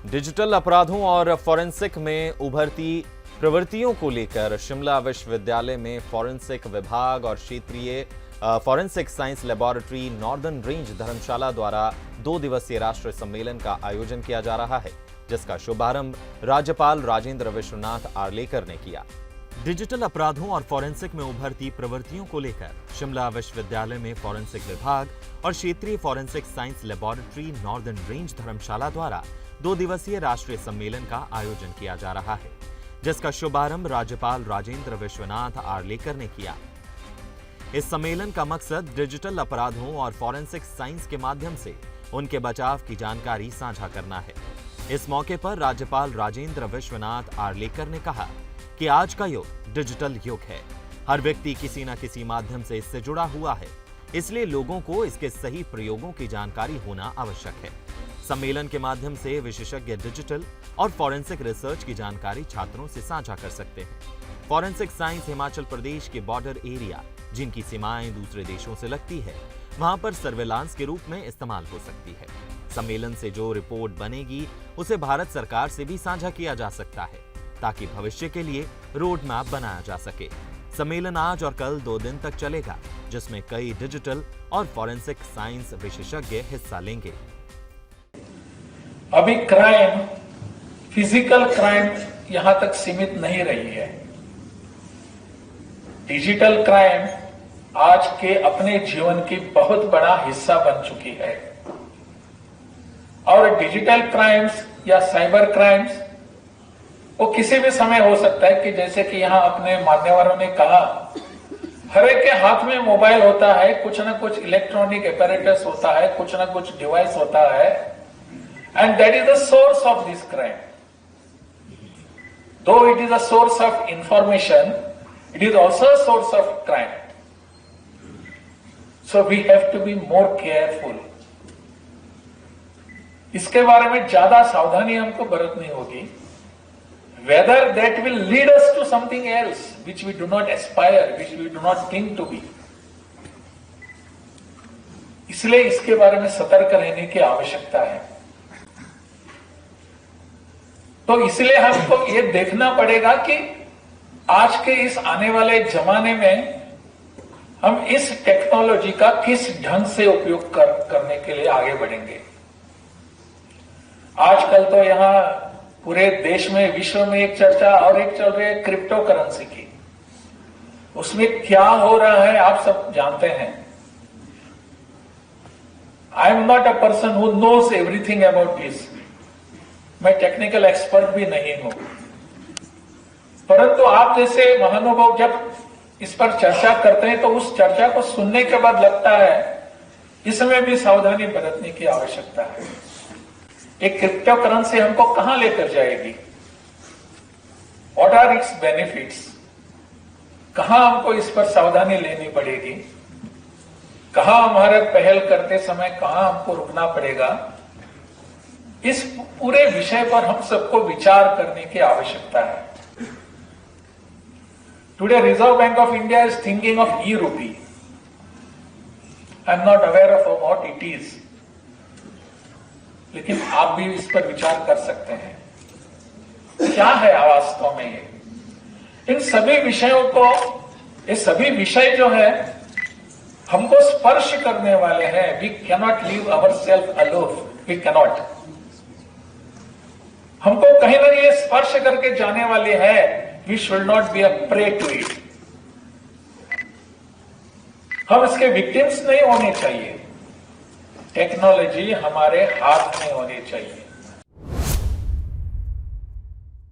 Digital अपराधों और forensic में उभरती प्रवृत्तियों को लेकर शिमला विश्वविद्यालय में फॉरेंसिक विभाग और क्षेत्रीय forensic science laboratory northern range Dharamshala द्वारा 2 दिवसीय राष्ट्रीय सम्मेलन का आयोजन किया जा रहा है, जिसका शुभारंभ राज्यपाल राजेंद्र विश्वनाथ आर्लेकर ने किया। डिजिटल अपराधों और फॉरेंसिक में उभरती प्रवृत्तियों को लेकर शिमला विश्वविद्यालय में फॉरेंसिक विभाग और क्षेत्रीय forensic science laboratory northern range Dharamshala द्वारा 2 दिवसीय राष्ट्रीय सम्मेलन का आयोजन किया जा रहा है, जिसका शुभारंभ राज्यपाल राजेंद्र विश्वनाथ आर्लेकर ने किया। इस सम्मेलन का मकसद डिजिटल अपराधों और फॉरेंसिक साइंस के माध्यम से उनके बचाव की जानकारी साझा करना है। इस मौके पर राज्यपाल राजेंद्र विश्वनाथ आर्लेकर ने कहा कि आज का युग डिजिटल युग है। हर व्यक्ति किसी न किसी माध्यम से इससे जुड़ा हुआ है, इसलिए लोगों को इसके सही प्रयोगों की जानकारी होना आवश्यक है। सम्मेलन के माध्यम से विशेषज्ञ डिजिटल और फॉरेंसिक रिसर्च की जानकारी छात्रों से साझा कर सकते हैं। फॉरेंसिक साइंस हिमाचल प्रदेश के बॉर्डर एरिया, जिनकी सीमाएं दूसरे देशों से लगती है, वहां पर सर्वेलांस के रूप में इस्तेमाल हो सकती है। सम्मेलन से जो रिपोर्ट बनेगी उसे भारत सरकार से भी साझा किया जा सकता है, ताकि भविष्य के लिए रोड मैप बनाया जा सके। सम्मेलन आज और कल 2 दिन तक चलेगा, जिसमें कई डिजिटल और फॉरेंसिक साइंस विशेषज्ञ हिस्सा लेंगे। अभी क्राइम, फिजिकल क्राइम यहां तक सीमित नहीं रही है। डिजिटल क्राइम आज के अपने जीवन की बहुत बड़ा हिस्सा बन चुकी है। और डिजिटल क्राइम्स या साइबर क्राइम्स वो किसी भी समय हो सकता है कि जैसे कि यहां अपने मान्यवरों ने कहा, हर एक के हाथ में मोबाइल होता है, कुछ ना कुछ इलेक्ट्रॉनिक एपैरेटस होता है, कुछ ना कुछ डिवाइस होता है, and that is the source of this crime. Though it is a source of information, it is also a source of crime. So we have to be more careful. इसके बारे में ज्यादा सावधानी हमको बरतनी होगी। Whether that will lead us to something else which we do not aspire, which we do not think to be. इसलिए इसके बारे में सतर्क रहने की आवश्यकता है। तो इसलिए हमको ये देखना पड़ेगा कि आज के इस आने वाले जमाने में हम इस टेक्नोलॉजी का किस ढंग से उपयोग करने के लिए आगे बढ़ेंगे। आजकल तो यहां पूरे देश में, विश्व में एक चर्चा और एक चल रही है क्रिप्टो करेंसी की। उसमें क्या हो रहा है आप सब जानते हैं। I am not a person who knows everything about this. मैं टेक्निकल एक्सपर्ट भी नहीं हूं, परंतु आप जैसे महानुभाव जब इस पर चर्चा करते हैं तो उस चर्चा को सुनने के बाद लगता है इसमें भी सावधानी बरतने की आवश्यकता है। एक क्रिप्टो करेंसी हमको कहां लेकर जाएगी? What are its benefits? कहां हमको इस पर सावधानी लेनी पड़ेगी? कहां हमारे पहल करते समय कहां हमको रुकना पड़ेगा? इस पूरे विषय पर हम सबको विचार करने की आवश्यकता है। Today, Reserve Bank of India is thinking of e-rupee. I am not aware of what it is. लेकिन आप भी इस पर विचार कर सकते हैं। क्या है वास्तव में ये? इन सभी विषयों को, ये सभी विषय जो है हमको स्पर्श करने वाले हैं। We cannot leave ourselves alone. We cannot. हमको कहीं ना कहीं स्पर्श करके जाने वाले हैं। We should not be a prey to it. हम इसके विक्टिम्स नहीं होने चाहिए। टेक्नोलॉजी हमारे हाथ में होनी चाहिए।